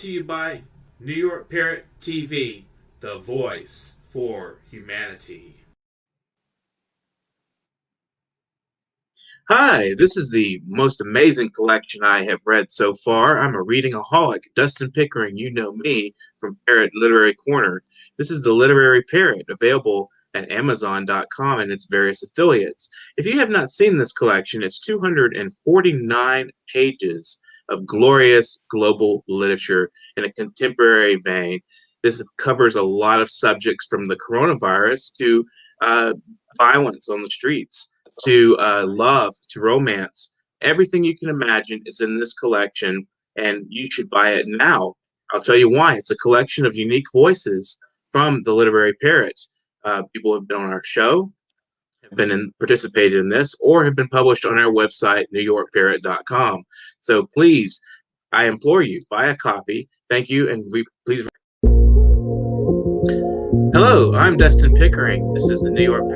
to you by New York Parrot TV, the voice for humanity. Hi, this is the most amazing collection I have read so far. I'm a reading-aholic. Dustin Pickering, you know me from Parrot Literary Corner. This is the Literary Parrot, available at Amazon.com and its various affiliates. If you have not seen this collection, it's 249 pages of glorious global literature in a contemporary vein. This covers a lot of subjects from the coronavirus to violence on the streets, to love, to romance. Everything you can imagine is in this collection, and you should buy it now. I'll tell you why. It's a collection of unique voices from the Literary Parrot. People have been on our show, have been participated in this, or have been published on our website, newyorkparrot.com. So please, I implore you, buy a copy. Thank you, and please. Hello, I'm Dustin Pickering. This is the New York.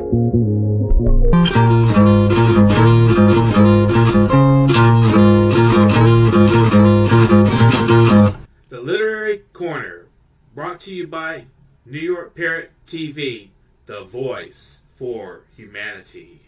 The Literary Corner, brought to you by New York Parrot TV, the voice for humanity.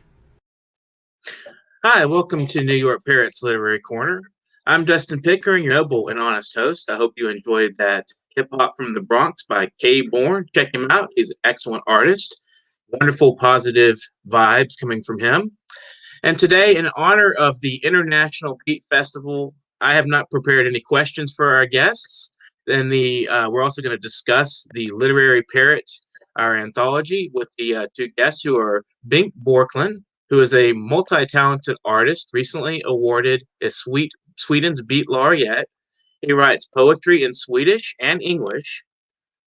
Hi, welcome to New York Parrot's Literary Corner. I'm Dustin Pickering, your noble and honest host. I hope you enjoyed that hip-hop from the Bronx by KBorn. Check him out. He's an excellent artist. Wonderful, positive vibes coming from him. And today, in honor of the International Beet Festival, I have not prepared any questions for our guests. Then we're also going to discuss the Literary Parrot, our anthology, with the two guests who are Bengt Bjorklund, who is a multi-talented artist, recently awarded as Sweden's Beet Laureate. He writes poetry in Swedish and English.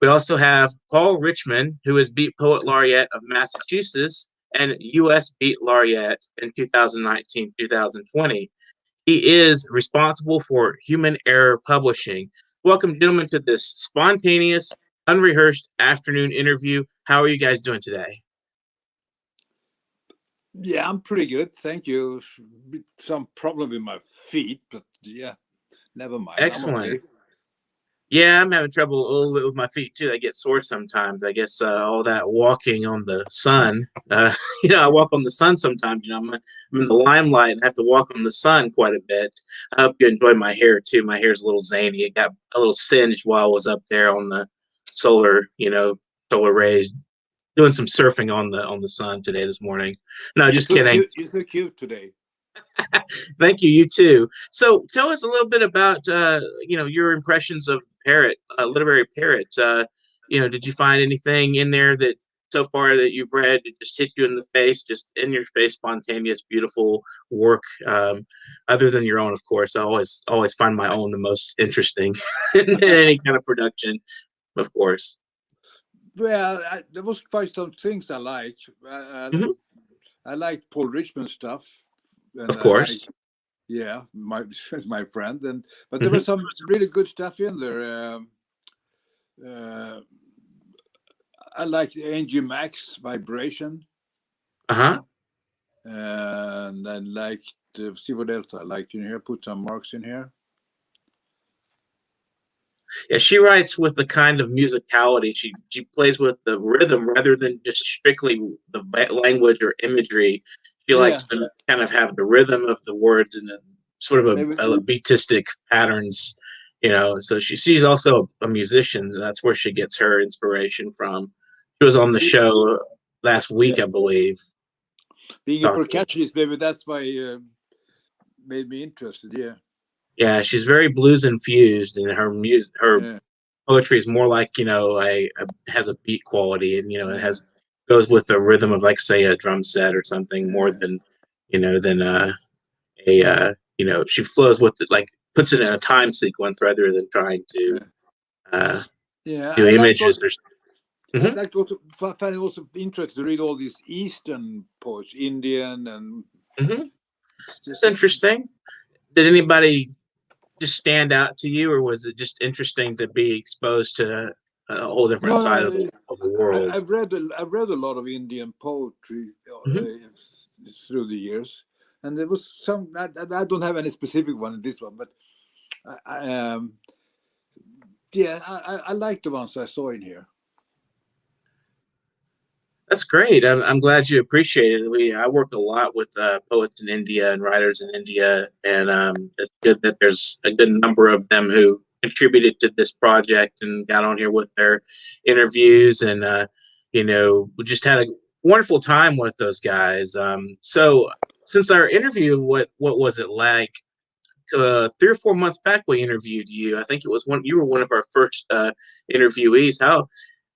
We also have Paul Richmond, who is Beet Poet Laureate of Massachusetts and U.S. Beet Laureate in 2019-2020. He is responsible for Human Error Publishing. Welcome, gentlemen, to this spontaneous, unrehearsed afternoon interview. How are you guys doing today? Yeah, I'm pretty good. Thank you. Some problem with my feet, but yeah, never mind. Excellent. Okay. Yeah, I'm having trouble a little bit with my feet too. They get sore sometimes. I guess all that walking on the sun. I walk on the sun sometimes. I'm in the limelight and have to walk on the sun quite a bit. I hope you enjoy my hair too. My hair's a little zany. It got a little singed while I was up there on the solar rays, doing some surfing on the sun today this morning. No, just kidding. You're so cute today. Thank you. You too. So tell us a little bit about, your impressions of Parrot, Literary Parrot. Did you find anything in there that so far that you've read that just hit you in the face, just in your face, spontaneous, beautiful work, other than your own, of course? I always find my own the most interesting in any kind of production, of course. Well, there was quite some things I liked. I liked Paul Richmond stuff. And of course. My friend. But there was some really good stuff in there. I liked Angie Max Vibration. And I liked, see what else I liked in here. Put some marks in here. Yeah, she writes with the kind of musicality. She plays with the rhythm rather than just strictly the language or imagery. She likes to kind of have the rhythm of the words and sort of a beatistic patterns, So she's also a musician, and that's where she gets her inspiration from. She was on the show last week, I believe. Being a percussionist, maybe that's why made me interested. Yeah. Yeah, she's very blues infused, and her poetry is more like has a beat quality, and it goes with the rhythm of, like, say, a drum set or something more than she flows with it, like puts it in a time sequence rather than trying to do images or something. I'd like to also find it also interesting to read all these Eastern poets, Indian and. It's interesting. Did anybody just stand out to you, or was it just interesting to be exposed to a whole different side of the world? I've read a lot of Indian poetry through the years, and there was some. I don't have any specific one in this one, but Yeah, I like the ones I saw in here. That's great. I'm glad you appreciate it. I work a lot with poets in India and writers in India, and it's good that there's a good number of them who contributed to this project and got on here with their interviews, and we just had a wonderful time with those guys. So since our interview, what was it like? 3 or 4 months back, we interviewed you. I think it was you were one of our first interviewees. How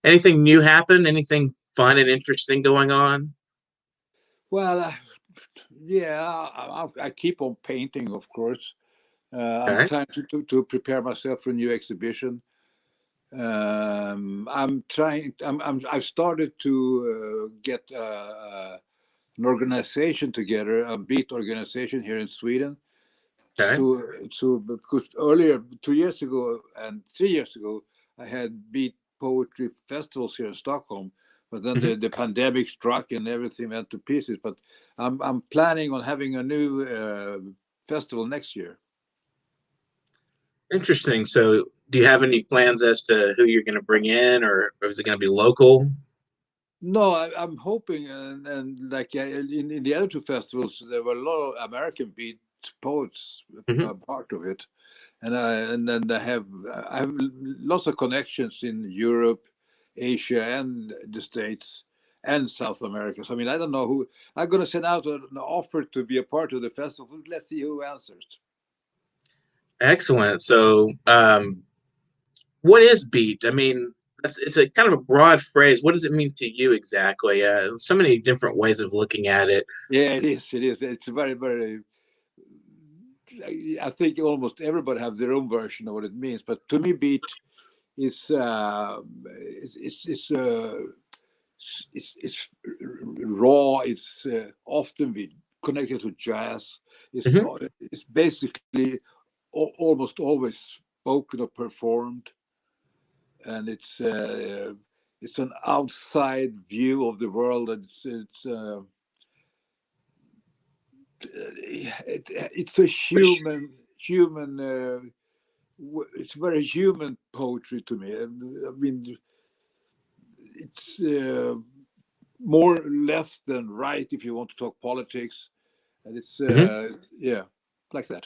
anything new happened? Anything fun and interesting going on? Well, yeah, I keep on painting, of course. I'm Okay. trying to prepare myself for a new exhibition. I'm trying. I've started to get an organization together, a Beet organization here in Sweden. Okay. So because earlier, 2 years ago and 3 years ago, I had Beet poetry festivals here in Stockholm, but then Hmm. the pandemic struck and everything went to pieces. But I'm planning on having a new festival next year. Interesting. So, do you have any plans as to who you're going to bring in, or is it going to be local? No, I'm hoping, and like in the other two festivals, there were a lot of American Beet poets Hmm. part of it, and then I have lots of connections in Europe, Asia, and the States and South America. So I mean, I don't know who I'm going to send out an offer to be a part of the festival. Let's see who answers. Excellent. So, what is beat? I mean, it's a kind of a broad phrase. What does it mean to you exactly? So many different ways of looking at it. Yeah, it is. It is. It's very, very. I think almost everybody have their own version of what it means, but to me, beat is it's raw. It's often connected to jazz. Hmm. It's basically almost always spoken or performed, and it's an outside view of the world, and it's a human. It's very human poetry to me. I mean, it's more left than right if you want to talk politics, and it's Hmm. yeah, like that.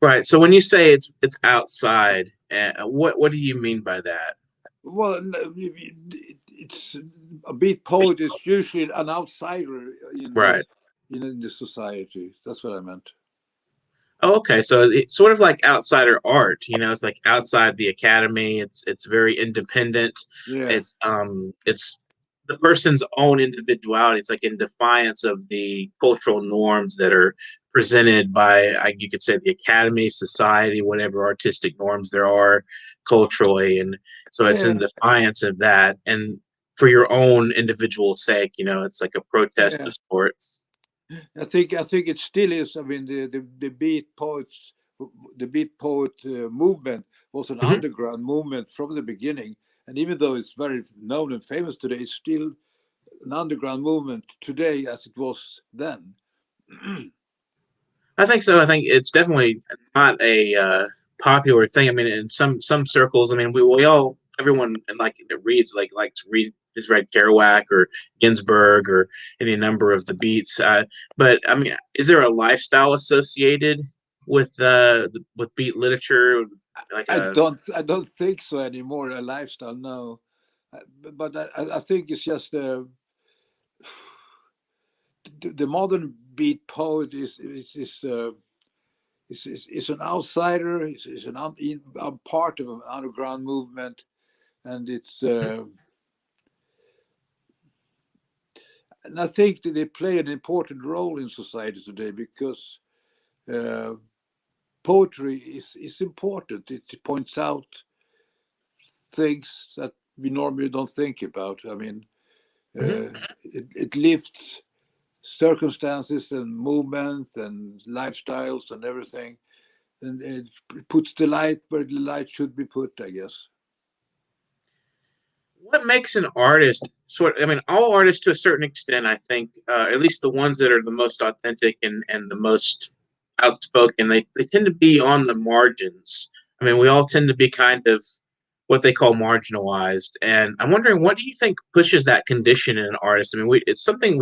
Right. So when you say it's outside, what do you mean by that? Well, it's a beat poet is usually an outsider Right. in the society. That's what I meant. Oh, okay. So it's sort of like outsider art, it's like outside the academy. It's very independent. Yeah, It's the person's own individuality. It's like in defiance of the cultural norms that are presented by you could say the academy, society, whatever artistic norms there are culturally. And so it's yeah, in defiance of that. And for your own individual sake, it's like a protest yeah. of sorts. I think it still is. I mean, the beat poets, the beat poet movement was an Hmm. underground movement from the beginning, and even though it's very known and famous today, it's still an underground movement today as it was then. I think so. I think it's definitely not a popular thing. I mean, in some circles, I mean, we all everyone and like that reads likes to read has read Kerouac or Ginsberg or any number of the beats. But I mean, is there a lifestyle associated with beat literature? Like a I don't think so anymore. A lifestyle, no. But I think it's just the modern beat poet is an outsider. Is a part of an underground movement, and and I think that they play an important role in society today because uh, poetry is important. It points out things that we normally don't think about. I mean, Mhm. it lifts circumstances and movements and lifestyles and everything, and it puts the light where the light should be put, I guess. What makes an artist I mean, all artists to a certain extent, I think, at least the ones that are the most authentic and the most outspoken, they tend to be on the margins I mean, we all tend to be kind of what they call marginalized. And I'm wondering, what do you think pushes that condition in an artist? I mean, it's something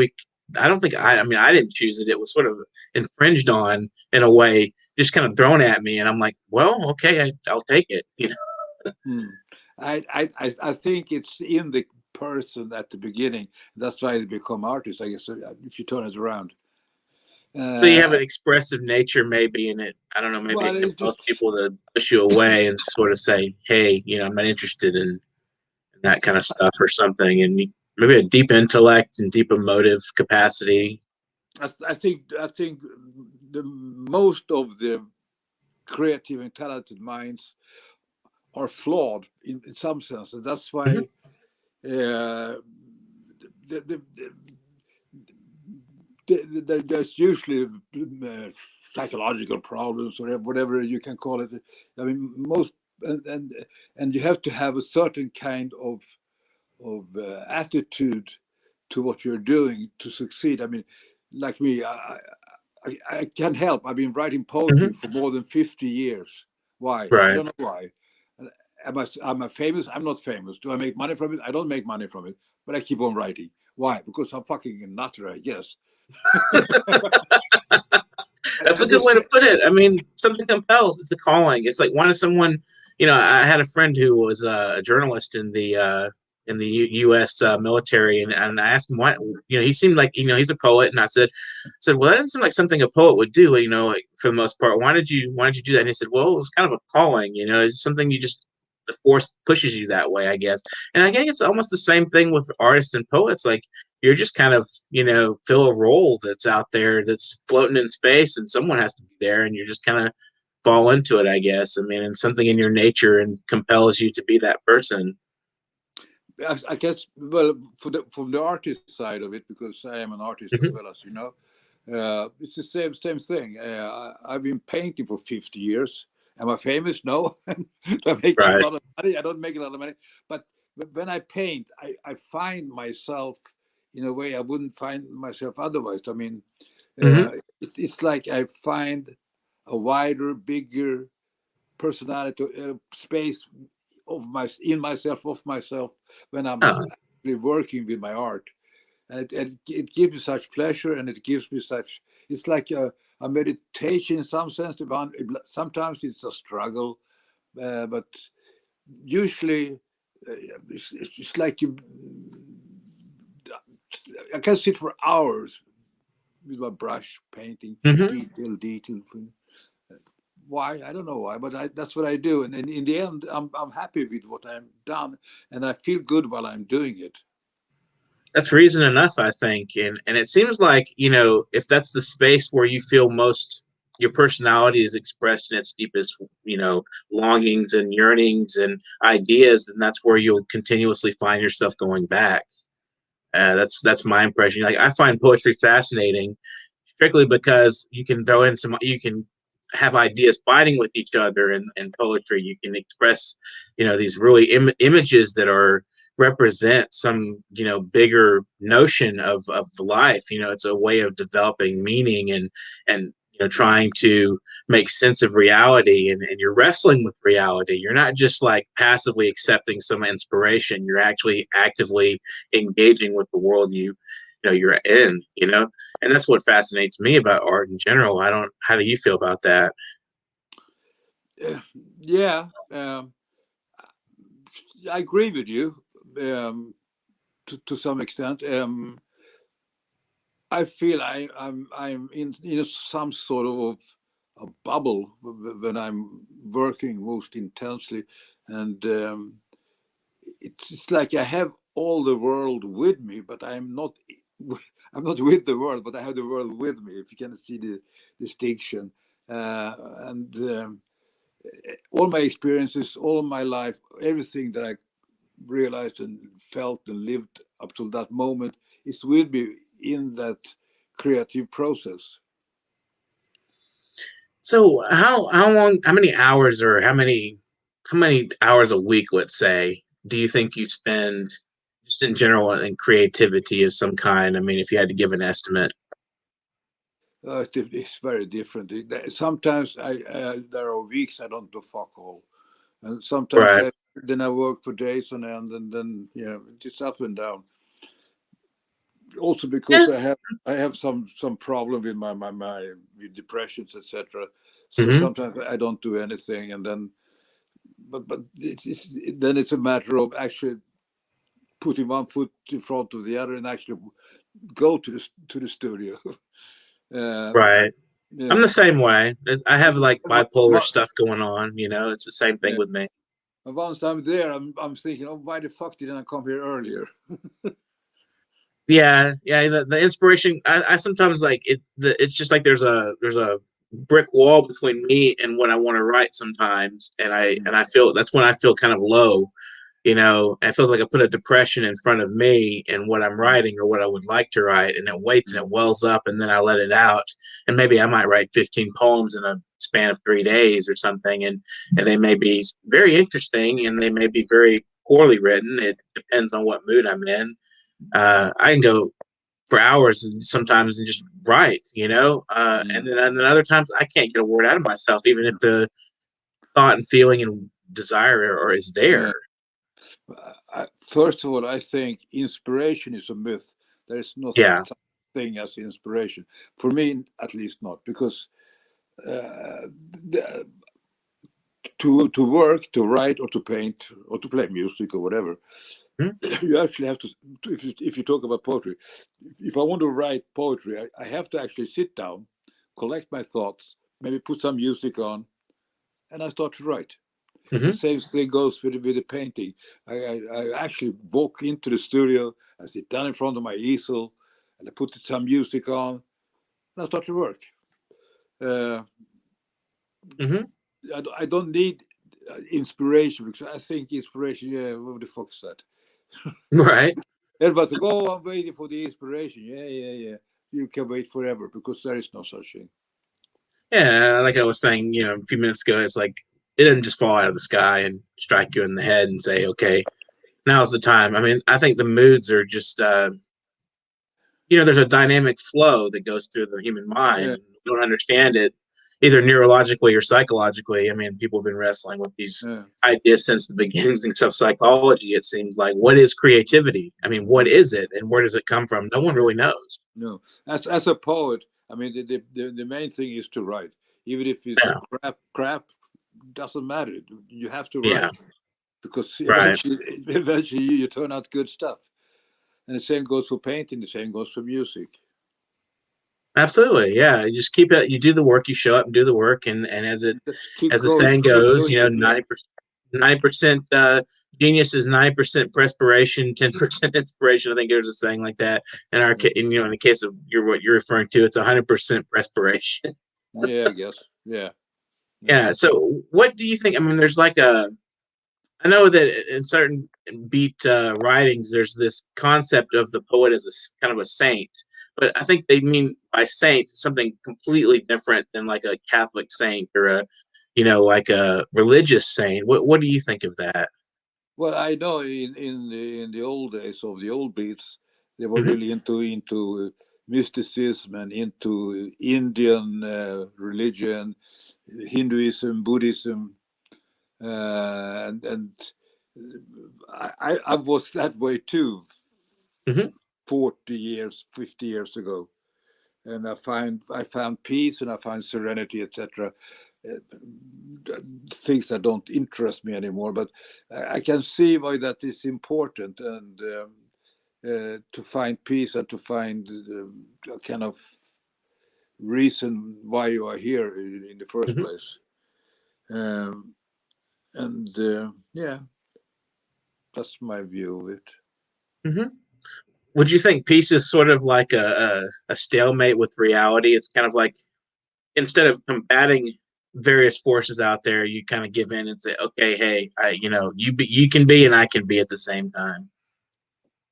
I don't think I mean, I didn't choose it. It was sort of infringed on in a way, just kind of thrown at me. And I'm like, well, okay, I'll take it. You know? Hmm. I think it's in the person at the beginning. That's why they become artists, I guess, if you turn it around. So you have Uh, an expressive nature, maybe, in it. I don't know. Maybe well, it it's compels just people to push you away and sort of say, hey, I'm not interested in that kind of stuff or something. And maybe a deep intellect and deep emotive capacity. I think the most of the creative and talented minds are flawed in some sense, and that's Mm-hmm. why uh, the, there's usually psychological problems or whatever you can call it. I mean, most and you have to have a certain kind of attitude to what you're doing to succeed. I mean, like me, I can't help. I've been writing poetry Mm-hmm. for more than 50 years. Why? I Right. don't know why. Am I famous? I'm not famous. Do I make money from it? I don't make money from it, but I keep on writing. Why? Because I'm fucking a nutter, I guess. That's I a good just way to put it. I mean, something compels. It's a calling. It's like wanting someone. I had a friend who was a journalist in the U.S. Military, and I asked him why. He seemed like he's a poet, and I said, well, that doesn't seem like something a poet would do. Like, for the most part, why did you do that? And he said, well, it was kind of a calling. It's something you just the force pushes you that way, I guess. And I think it's almost the same thing with artists and poets. Like you're just kind of fill a role that's out there that's floating in space, and someone has to be there, and you're just kind of fall into it, I guess. I mean, and something in your nature and compels you to be that person. I guess, well, from the artist side of it, because I am an artist as Mm-hmm. well, as you know, it's the same thing. I've been painting for 50 years. Am I famous? No. Do I make a Right. lot of money? I don't make a lot of money. But when I paint, I find myself in a way I wouldn't find myself otherwise. I mean, Mm-hmm. it's like I find a wider, bigger personality, space in myself, of myself, when I'm Oh, actually working with my art. And it gives me such pleasure, and it gives me such, it's like a meditation in some sense. Sometimes it's a struggle, but usually it's like I can sit for hours with my brush painting mm-hmm. detail. Why? I don't know why, but that's what I do. And in the end, I'm happy with what I've done, and I feel good while I'm doing it. That's reason enough, I think. And it seems like, if that's the space where you feel most your personality is expressed in its deepest, longings and yearnings and ideas, then that's where you'll continuously find yourself going back. That's my impression. Like I find poetry fascinating, strictly because you can have ideas fighting with each other in poetry. You can express, these really images that are represent some, bigger notion of life. It's a way of developing meaning and trying to make sense of reality, and you're wrestling with reality. You're not just like passively accepting some inspiration. You're actually actively engaging with the world you're in, and that's what fascinates me about art in general. How do you feel about that? Uh, yeah, I agree with you to some extent. I feel I'm in some sort of a bubble when I'm working most intensely, and it's like I have all the world with me, but I'm not. I'm not with the world, but I have the world with me. If you can see the distinction, and all my experiences, all my life, everything that I realized and felt and lived up to that moment is with me in that creative process. So how many hours, or how many hours a week, let's say, do you think you spend just in general in creativity of some kind? I mean, if you had to give an estimate. It's very different. Sometimes there are weeks I don't do fuck all, and sometimes Right. then I work for days on end, and then it's up and down. Also because Yeah. I have some problem with my with depressions, etc. So Hmm. sometimes I don't do anything, and then but then it's a matter of actually putting one foot in front of the other and actually go to the studio. Right. I'm Yeah. the same way. I have like bipolar But stuff going on. It's the same thing yeah. with me. Once I'm there, I'm thinking, oh, why the fuck didn't I come here earlier? Yeah, yeah. The inspiration. I sometimes like it. It's just like there's a brick wall between me and what I want to write sometimes, and I feel that's when I feel kind of low. It feels like I put a depression in front of me and what I'm writing or what I would like to write, and it waits and it wells up, and then I let it out, and maybe I might write 15 poems in a span of 3 days or something, and they may be very interesting, and they may be very poorly written. It depends on what mood I'm in. I can go for hours and sometimes and just write, and then other times I can't get a word out of myself, even if the thought and feeling and desire or is there. Yeah. First of all, I think inspiration is a myth. There is no Yeah. such thing as inspiration. For me, at least not, because the, to work, to write, or to paint, or to play music, or whatever, Hmm. you actually have to. If you talk about poetry, if I want to write poetry, I have to actually sit down, collect my thoughts, maybe put some music on, and I start to write. The Hmm. same thing goes with the painting. I actually walk into the studio, I sit down in front of my easel, and I put some music on, and I start to work. Uh, Hmm. I don't need inspiration, because I think inspiration, yeah, what the fuck is that? Right. Everybody's like, oh, I'm waiting for the inspiration. Yeah, yeah, yeah. You can wait forever, because there is no such thing. Yeah, like I was saying, a few minutes ago, it's like it didn't just fall out of the sky and strike you in the head and say, "Okay, now's the time." I mean, I think the moods are just, there's a dynamic flow that goes through the human mind. Yeah, We don't understand it either neurologically or psychologically. I mean, people have been wrestling with these yeah. ideas since the beginnings of psychology. It seems like, what is creativity? I mean, what is it, and where does it come from? No one Yeah. really knows. No, as a poet, I mean, the main thing is to write, even if it's Yeah, crap doesn't matter. You have to yeah, write, because right. eventually you turn out good stuff. And the same goes for painting. The same goes for music. Absolutely, yeah. You just keep it. You do the work. You show up and do the work, and as it Just keep as the going, saying keep goes, doing it. Yeah, 90% genius is 90% perspiration, 10% inspiration. I think there's a saying like that. In our case, in the case of what you're referring to, it's 100% perspiration. yeah, I guess. Yeah, yeah, Yeah. So, what do you think? I mean, there's like I know that in certain Beet writings, there's this concept of the poet as kind of a saint, but I think they mean by saint something completely different than like a Catholic saint or like a religious saint. What do you think of that? well, I know in the old days of the old beats, they were Hmm. really into mysticism and into Indian religion, Hinduism, Buddhism, and I was that way too, Hmm. 40 years, 50 years ago, and I found peace and I found serenity, etc. Things that don't interest me anymore, but I can see why that is important, and to find peace and to find a kind of reason why you are here in the first Hmm. place. Um, and yeah, that's my view of it. Hmm. Would you think peace is sort of like a stalemate with reality? It's kind of like instead of combating various forces out there, you kind of give in and say, okay, hey, you can be and I can be at the same time.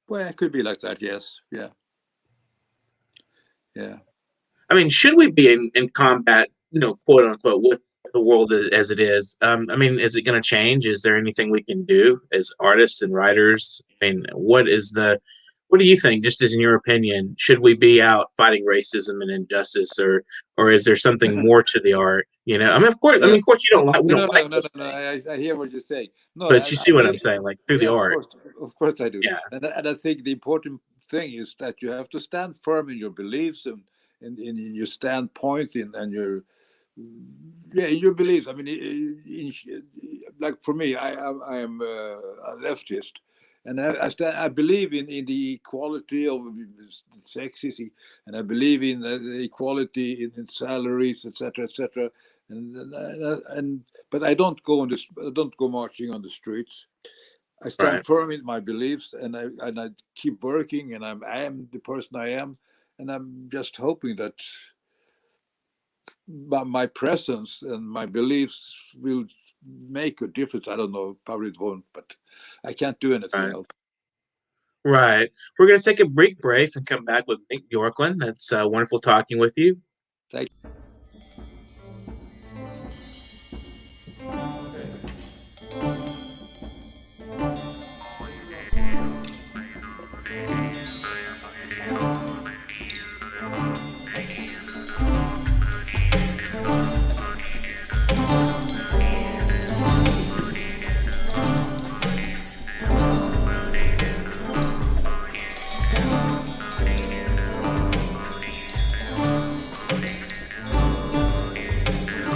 Well, it could be like that. Yes. Yeah. Yeah. I mean, should we be in combat, quote unquote, with the world as it is? I mean, is it going to change? Is there anything we can do as artists and writers? I mean, What do you think, just as in your opinion? Should we be out fighting racism and injustice, or is there something more to the art? You know, I mean, Yeah. of course, you don't like we No, don't no, like no, no, this no. thing, I hear what you're saying. No, but you see what I'm saying, like through the yeah, art. of course I do. Yeah, And I think the important thing is that you have to stand firm in your beliefs and in your standpoint and your in your beliefs. I mean, like for me, I am a leftist, and I believe in the equality of the sexes, and I believe in the equality in salaries, etc., etc. And but I don't go I don't go marching on the streets. I stand right, firm in my beliefs, and I keep working, and I am the person I am, and I'm just hoping that my presence and my beliefs will make a difference. I don't know, probably it won't, but I can't do anything right, else. right. We're gonna take a brief break and come back with Bengt Bjorklund. That's wonderful talking with you. Thank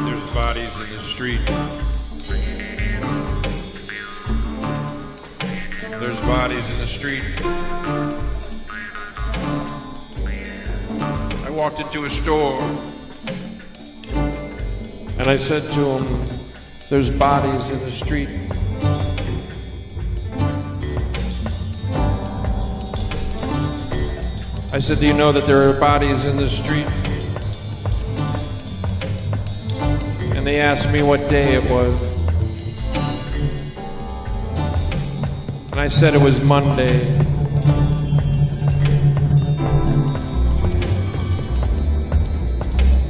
There's bodies in the street. There's bodies in the street. I walked into a store and I said to him, there's bodies in the street. I said, do you know that there are bodies in the street? And they asked me what day it was. And I said it was Monday.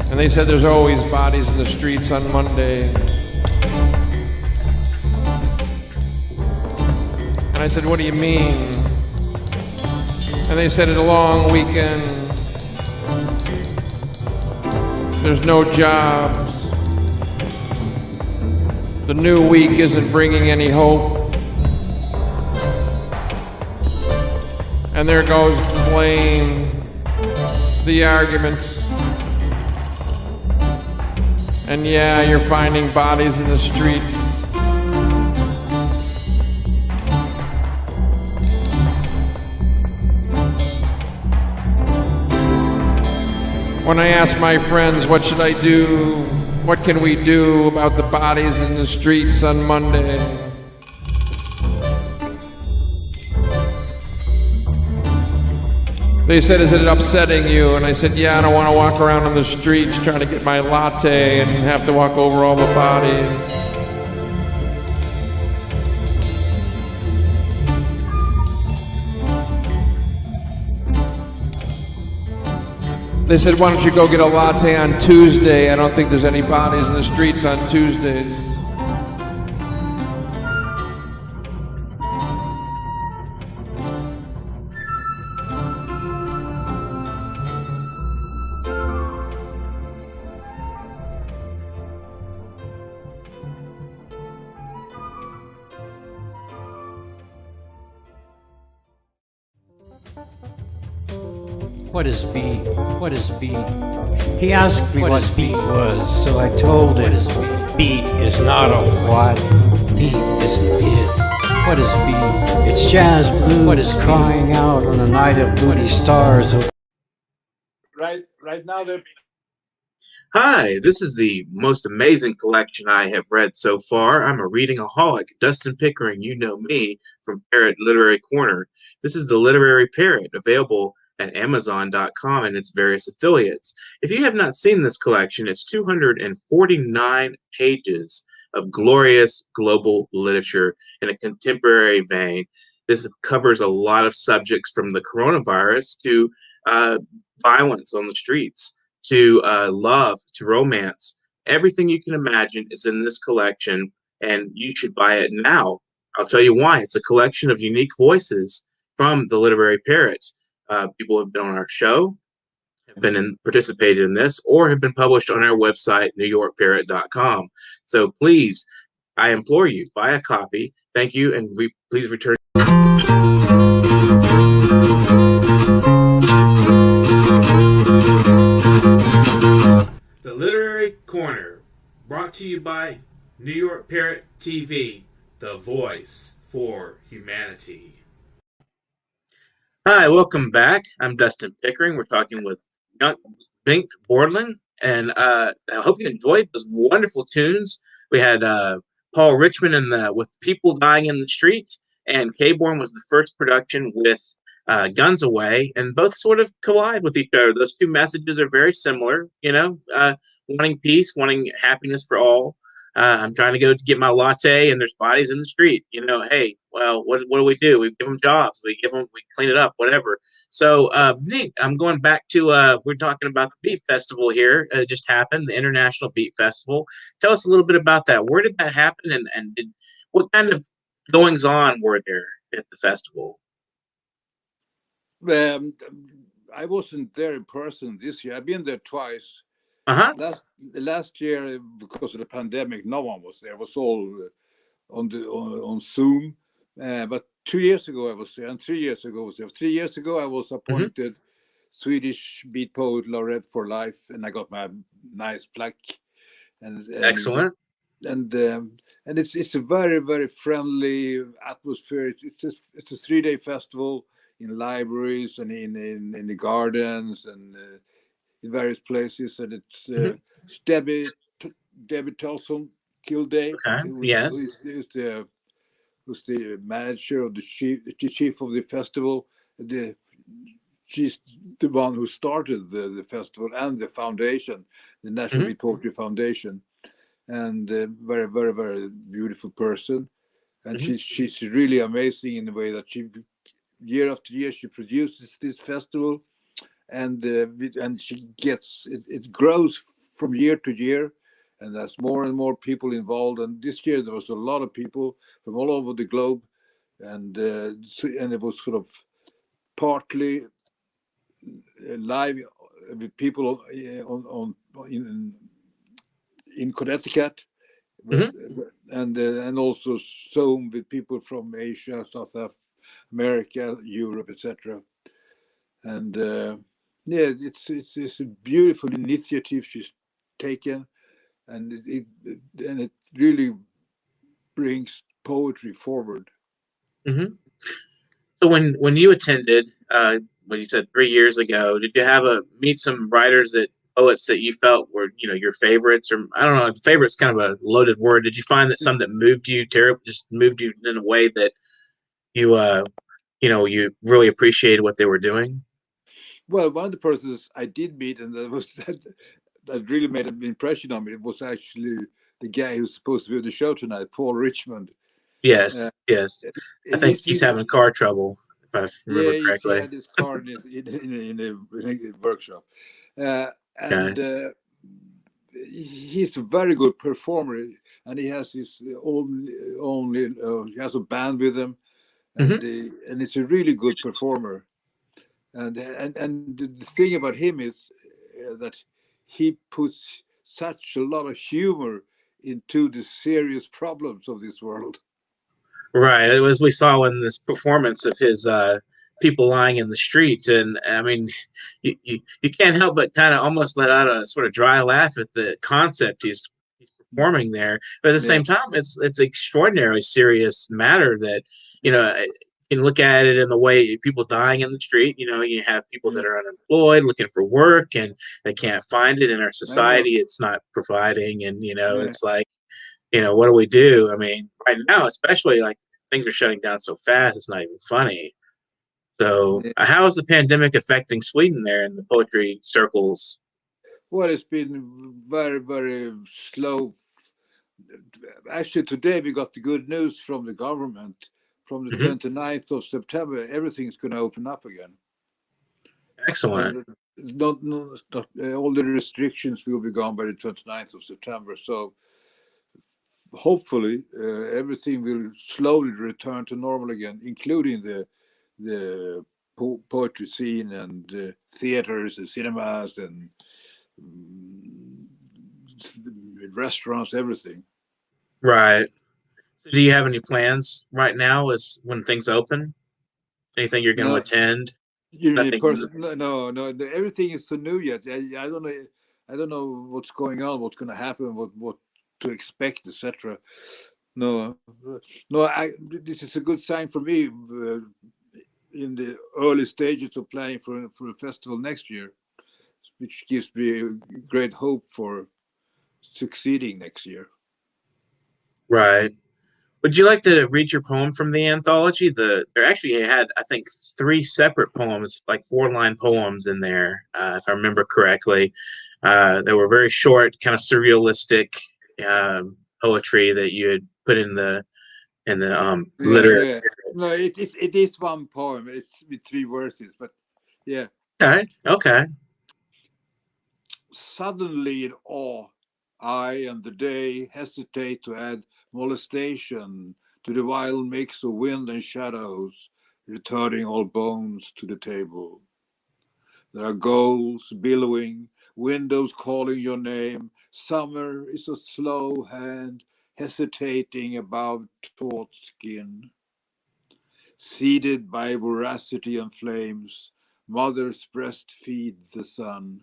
And they said there's always bodies in the streets on Monday. And I said, what do you mean? And they said it's a long weekend. There's no jobs. The new week isn't bringing any hope. And there goes blame, the arguments. And yeah, you're finding bodies in the street. When I ask my friends, what should I do? What can we do about the bodies in the streets on Monday? They said, is it upsetting you? And I said, yeah, I don't want to walk around on the streets trying to get my latte and have to walk over all the bodies. They said, why don't you go get a latte on Tuesday? I don't think there's any bodies in the streets on Tuesdays. What is Beet? What is Beet? He asked me what Beet was, so I told him Beet is not a what? Beet isn't it. What is Beet? It's jazz blues. What is crying out on a night of moody stars? right now they're Hi, this is the most amazing collection I have read so far. I'm a reading-aholic. Dustin Pickering, you know me from Parrot Literary Corner. This is the Literary Parrot, available at Amazon.com and its various affiliates. If you have not seen this collection, it's 249 pages of glorious global literature in a contemporary vein. This covers a lot of subjects from the coronavirus to violence on the streets, to love, to romance. Everything you can imagine is in this collection, and you should buy it now. I'll tell you why. It's a collection of unique voices from the Literary Parrots. People have been on our show, have been participated in this, or have been published on our website, newyorkparrot.com. So please, I implore you, buy a copy. Thank you, and please return. The Literary Corner, brought to you by New York Parrot TV, the voice for humanity. Hi, welcome back. I'm Dustin Pickering. We're talking with Bengt Bjorklund, and I hope you enjoyed those wonderful tunes. We had Paul Richmond with People Dying in the Street, and KBorn was the first production with Guns Away, and both sort of collide with each other. Those two messages are very similar, wanting peace, wanting happiness for all. I'm trying to go to get my latte, and there's bodies in the street. Hey, well, what do? We give them jobs. We clean it up, whatever. So, Nick, I'm going back to we're talking about the Beet Festival here. It just happened, the International Beet Festival. Tell us a little bit about that. Where did that happen, and what kind of goings on were there at the festival? I wasn't there in person this year. I've been there twice. Last year, because of the pandemic, no one was there. It was all on Zoom. But 2 years ago I was there, and 3 years ago I was there. 3 years ago I was appointed Swedish Beet Poet Laureate for life, and I got my nice plaque. And excellent. And it's a very, very friendly atmosphere. It's a 3-day festival in libraries and in the gardens and in various places, and it's Debbie Tolson Kilday, who's the manager of the chief of the festival. She's the one who started the festival and the foundation, the National Beet Poetry Foundation, and very, very, very beautiful person. And she's really amazing in the way that she, year after year, she produces this festival. And she gets it grows from year to year, and there's more and more people involved. And this year there was a lot of people from all over the globe, and it was sort of partly live with people in Connecticut, and also Zoom with people from Asia, South America, Europe, etc. And it's a beautiful initiative she's taken, and it really brings poetry forward. So when you attended, when you said 3 years ago, did you meet some poets that you felt were your favorites? Or I don't know, favorite's kind of a loaded word. Did you find that some that moved you just moved you in a way that you you really appreciated what they were doing? Well, one of the persons I did meet, and that really made an impression on me, it was actually the guy who's supposed to be on the show tonight, Paul Richmond. Yes. I think he's having car trouble, if I remember correctly. He had his car in a workshop. He's a very good performer, and he has his he has a band with him, and it's a really good performer. And the thing about him is that he puts such a lot of humor into the serious problems of this world. Right, as we saw in this performance of his People Lying in the Street, and I mean, you can't help but kind of almost let out a sort of dry laugh at the concept he's performing there. But at the same time, it's an extraordinarily serious matter that you can look at it in the way people dying in the street. You have people that are unemployed, looking for work, and they can't find it in our society. It's not providing, and it's like, what do we do? I mean, right now, especially, like, things are shutting down so fast, it's not even funny. So how is the pandemic affecting Sweden there in the poetry circles? Well, it's been very, very slow. Actually, today we got the good news from the government. From the 29th of September, everything's going to open up again. Excellent. Not all the restrictions will be gone by the 29th of September. So hopefully everything will slowly return to normal again, including the the poetry scene and theaters and cinemas and restaurants, everything. Right. So do you have any plans right now? Is when things open? Anything you're going to No, attend? you mean Nothing. person? No. Everything is so new yet. I don't know. I don't know what's going on, what's going to happen, what to expect, etc. No, no. This is a good sign for me in the early stages of planning for a festival next year, which gives me a great hope for succeeding next year. Right. Would you like to read your poem from the anthology? There actually had, I think, 3 separate poems, like 4-line poems in there, if I remember correctly. They were very short, kind of surrealistic poetry that you had put in the literary. Yeah. No, it is one poem. It's with 3 verses, but yeah. Okay. Suddenly in awe, I and the day hesitate to add molestation to the wild mix of wind and shadows, returning all bones to the table. There are gulls billowing, windows calling your name. Summer is a slow hand hesitating above taut skin. Seeded by voracity and flames, mothers breastfeed the sun.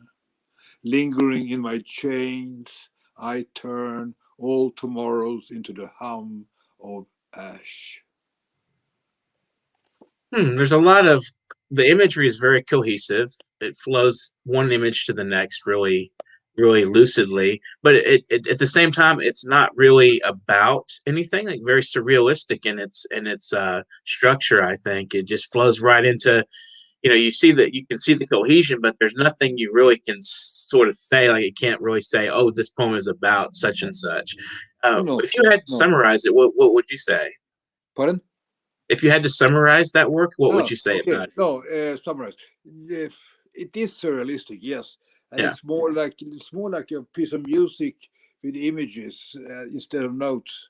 Lingering in my chains, I turn all tomorrows into the hum of ash. There's a lot of the imagery is very cohesive. It flows one image to the next really, really lucidly. But it at the same time, it's not really about anything. Like very surrealistic in its structure. I think it just flows right into. You can see the cohesion, but there's nothing you really can sort of say. Like it can't really say, "Oh, this poem is about such and such." No, If you had to no. summarize it, what would you say? Pardon? If you had to summarize that work, what would you say Okay. about it? No, summarize. If it is surrealistic, yes, and Yeah. it's more like a piece of music with images instead of notes,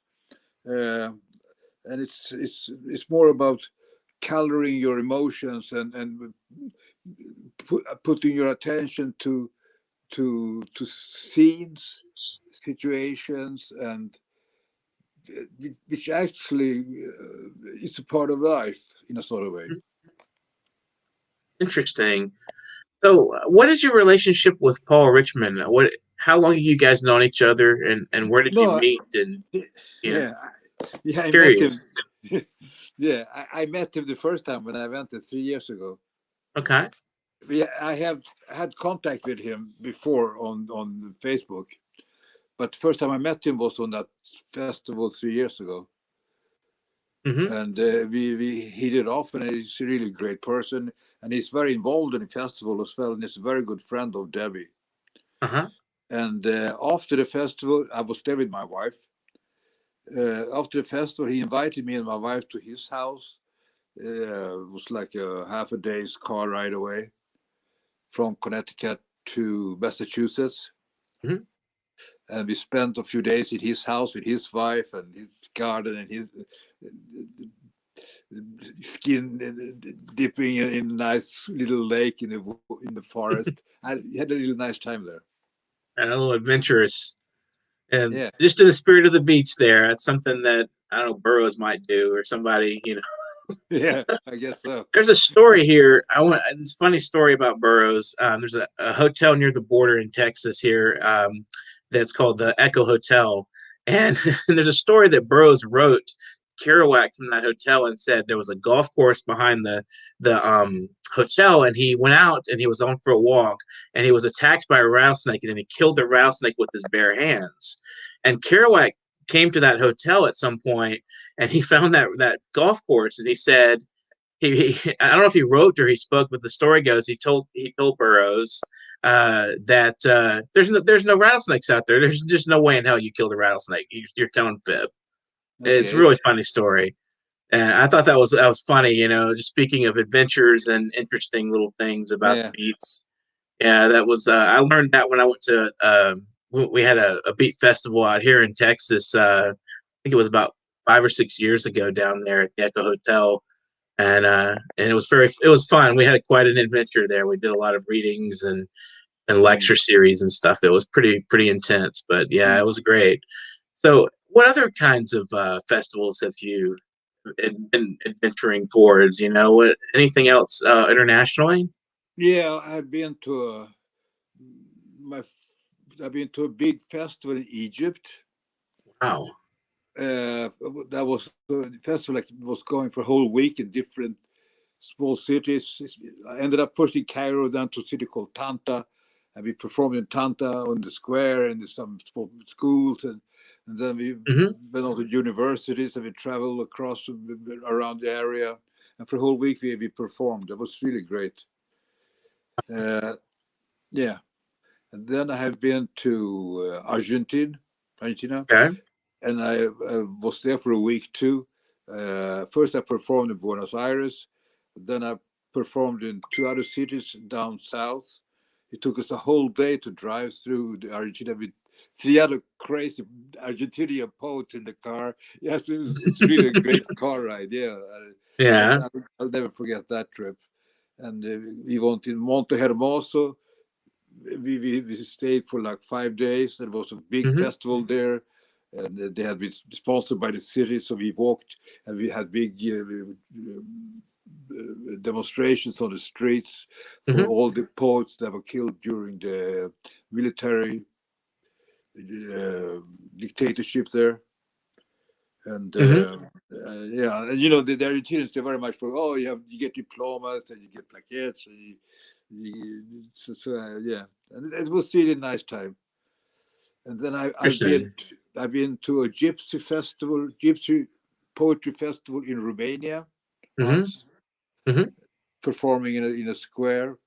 and it's more about coloring your emotions and putting your attention to scenes, situations, and which actually is a part of life in a sort of way. Interesting. So, what is your relationship with Paul Richmond? How long have you guys known each other, and where did you No, meet? And yeah, I met him. curious. Yeah, I met him the first time when I went there 3 years ago. Okay. I have had contact with him before on Facebook, but the first time I met him was on that festival 3 years ago. Mm-hmm. And we hit it off, and he's a really great person, and he's very involved in the festival as well, and he's a very good friend of Debbie. Uh-huh. And after the festival, I was there with my wife. After the festival, he invited me and my wife to his house. It was like a half a day's car ride away from Connecticut to Massachusetts. Mm-hmm. And we spent a few days in his house with his wife and his garden and his skin dipping in a nice little lake in the forest. I had a really nice time there. And a little adventurous, and Yeah. just in the spirit of the beats. There, that's something that I don't know Burroughs might do, or somebody. Yeah, I guess so. There's a story here. It's a funny story about Burroughs. There's a hotel near the border in Texas here that's called the Echo Hotel, and there's a story that Burroughs wrote Kerouac from that hotel and said there was a golf course behind the hotel, and he went out and he was on for a walk, and he was attacked by a rattlesnake, and then he killed the rattlesnake with his bare hands. And Kerouac came to that hotel at some point, and he found that golf course, and he said he I don't know if he wrote or he spoke, but the story goes he told Burroughs that there's no rattlesnakes out there. There's just no way in hell you killed a rattlesnake. You're telling fib. Okay. It's a really funny story, and I thought that was funny. Just speaking of adventures and interesting little things about the beats. Yeah, that was I learned that when I went to we had a beat festival out here in Texas. I think it was about 5 or 6 years ago down there at the Echo Hotel. and it was fun. We had quite an adventure there. We did a lot of readings and lecture series and stuff. It was pretty intense, but yeah, it was great. So, what other kinds of festivals have you been adventuring towards? What anything else internationally? Yeah, I've been to a big festival in Egypt. Wow. That was a festival like was going for a whole week in different small cities. I ended up first in Cairo, then to a city called Tanta, and we performed in Tanta on the square and some schools, and then we went on to universities and we traveled across around the area, and for a whole week we performed. It was really great. Yeah, and then I have been to Argentina. Okay. And I was there for a week too. First I performed in Buenos Aires, then I performed in 2 other cities down south. It took us a whole day to drive through Argentina with 3 other crazy Argentinian poets in the car. Yes, it's really a great car ride. Yeah, Yeah. I'll never forget that trip. And we went in Monte Hermoso. We stayed for like 5 days. There was a big festival there, and they had been sponsored by the city. So we walked, and we had big demonstrations on the streets for all the poets that were killed during the military dictatorship there. And yeah, and the Argentinians, they're very much for, you get diplomas and you get plaquettes, and yeah, and it was really a nice time. And then I've been to a gypsy poetry festival in Romania once, performing in a square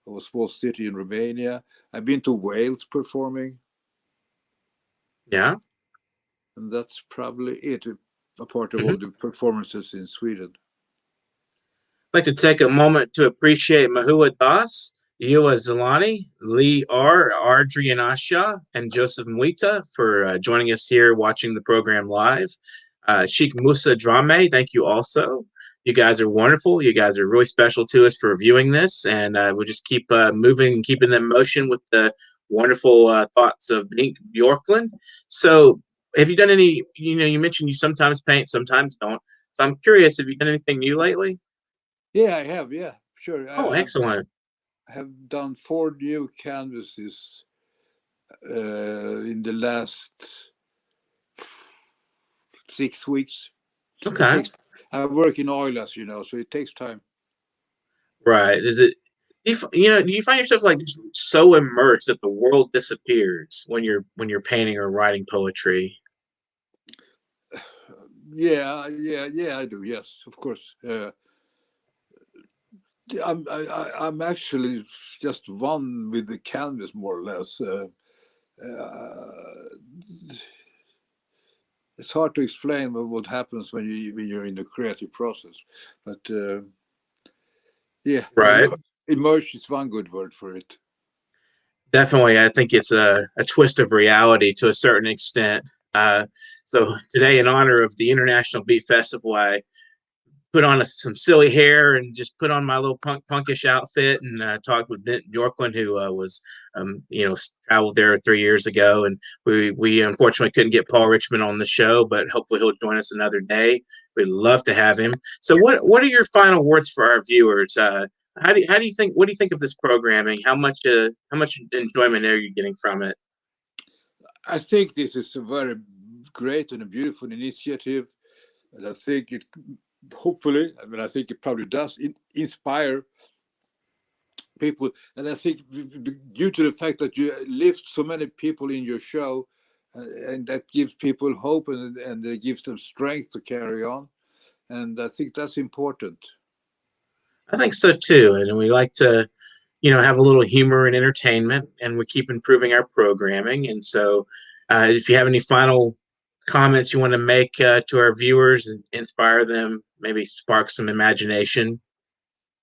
of a small city in Romania. I've been to Wales performing. Yeah. And that's probably it, apart of all the performances in Sweden. I'd like to take a moment to appreciate Mahua Das, Yua Zelani, Lee R, Ardrian Asha, and Joseph Muita for joining us here watching the program live. Sheikh Musa Drame, thank you also. You guys are wonderful. You guys are really special to us for viewing this, and we'll just keep moving and keeping them in motion with the wonderful thoughts of Bjorklund. So, have you done any, you mentioned you sometimes paint, sometimes don't. So I'm curious, have you done anything new lately? Yeah, I have. Yeah, sure. Oh, excellent. I have done 4 new canvases in the last 6 weeks. Okay. I work in oil, as you know, so it takes time. Right. Do you find yourself like so immersed that the world disappears when you're painting or writing poetry? Yeah, I do. Yes, of course. I'm actually just one with the canvas, more or less. It's hard to explain what happens when you're in the creative process, but yeah, Right. immersion is one good word for it. Definitely, I think it's a twist of reality to a certain extent. So today, in honor of the International Beet Festival, I put on some silly hair and just put on my little punkish outfit and talked with Bjorklund, who was traveled there 3 years ago, and we unfortunately couldn't get Paul Richmond on the show, but hopefully he'll join us another day. We'd love to have him. So what are your final words for our viewers? What do you think of this programming? How much enjoyment are you getting from it? I think this is a very great and a beautiful initiative, and I think it I think it probably does inspire people. And I think due to the fact that you lift so many people in your show, and that gives people hope and it gives them strength to carry on. And I think that's important. I think so too. And we like to, have a little humor and entertainment, and we keep improving our programming. And so if you have any final comments you want to make to our viewers and inspire them, maybe spark some imagination.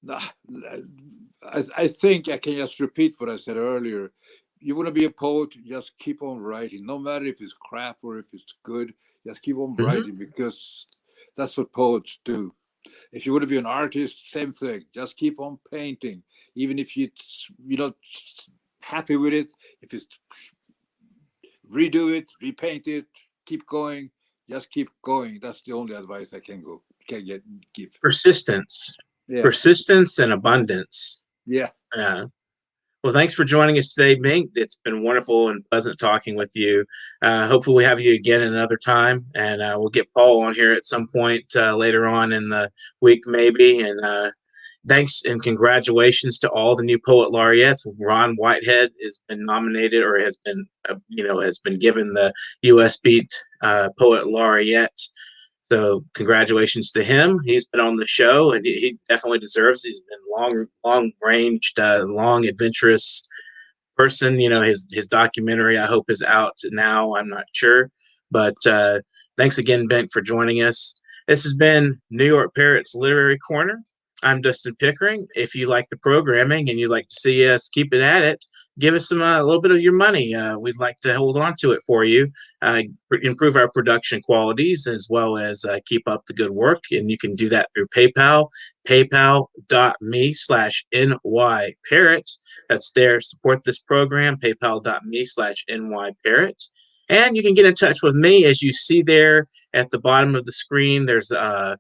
I think I can just repeat what I said earlier. You want to be a poet, just keep on writing. No matter if it's crap or if it's good, just keep on writing, because that's what poets do. If you want to be an artist, same thing. Just keep on painting, even if you're not happy with it. If it's redo it, repaint it, keep going. Just keep going. That's the only advice I can give. Persistence, Yeah. persistence, and abundance. Yeah. Well, thanks for joining us today, Bengt. It's been wonderful and pleasant talking with you. Hopefully we have you again another time, and we'll get Paul on here at some point later on in the week, maybe. And thanks and congratulations to all the new poet laureates. Ron Whitehead has been nominated, or has been given the U.S. Beet Poet Laureate. So congratulations to him. He's been on the show, and he definitely deserves it. He's been long-ranged, long adventurous person. His documentary, I hope, is out now. I'm not sure. But thanks again, Bengt, for joining us. This has been New York Parrot's Literary Corner. I'm Dustin Pickering. If you like the programming and you'd like to see us keep it at it, give us a little bit of your money. We'd like to hold on to it for you, improve our production qualities, as well as keep up the good work. And you can do that through PayPal, paypal.me/nyparrot. That's there. Support this program, paypal.me/nyparrot. And you can get in touch with me, as you see there at the bottom of the screen. There's an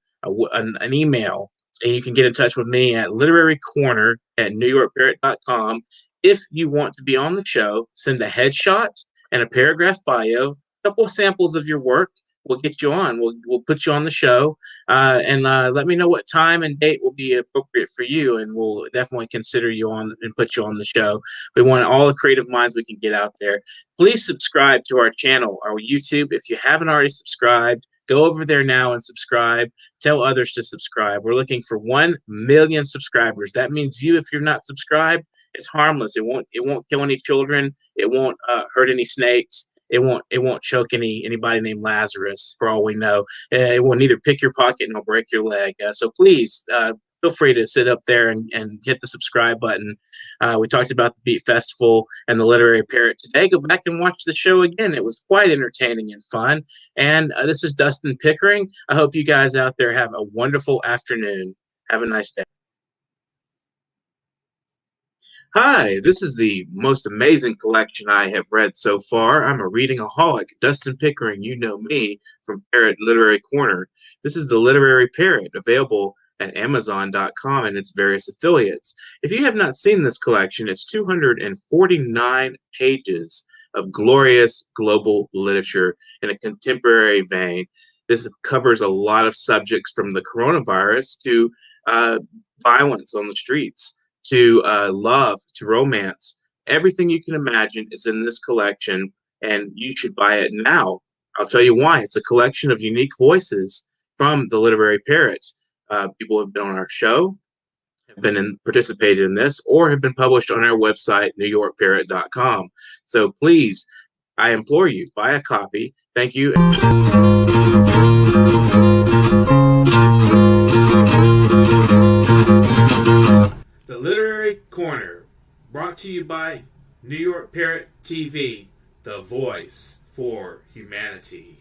email. And you can get in touch with me at literarycorner@newyorkparrot.com. If you want to be on the show, send a headshot and a paragraph bio, a couple of samples of your work. We'll get you on. We'll put you on the show, and let me know what time and date will be appropriate for you, and we'll definitely consider you on and put you on the show. We want all the creative minds we can get out there. Please subscribe to our channel, our YouTube. If you haven't already subscribed, go over there now and subscribe. Tell others to subscribe. We're looking for 1 million subscribers. That means you, if you're not subscribed, it's harmless. It won't kill any children. It won't hurt any snakes. It won't choke anybody named Lazarus, for all we know. It will neither pick your pocket nor break your leg. So please feel free to sit up there and hit the subscribe button. We talked about the Beet Festival and the Literary Parrot today. Go back and watch the show again. It was quite entertaining and fun. And this is Dustin Pickering. I hope you guys out there have a wonderful afternoon. Have a nice day. Hi, this is the most amazing collection I have read so far. I'm a reading-aholic. Dustin Pickering, you know me from Parrot Literary Corner. This is the Literary Parrot, available at Amazon.com and its various affiliates. If you have not seen this collection, it's 249 pages of glorious global literature in a contemporary vein. This covers a lot of subjects, from the coronavirus to violence on the streets, to love, to romance. Everything you can imagine is in this collection, and you should buy it now. I'll tell you why. It's a collection of unique voices from the Literary Parrot. People have been on our show, have participated in this, or have been published on our website, newyorkparrot.com. So please, I implore you, buy a copy. Thank you. The Literary Corner, brought to you by New York Parrot TV, the voice for humanity.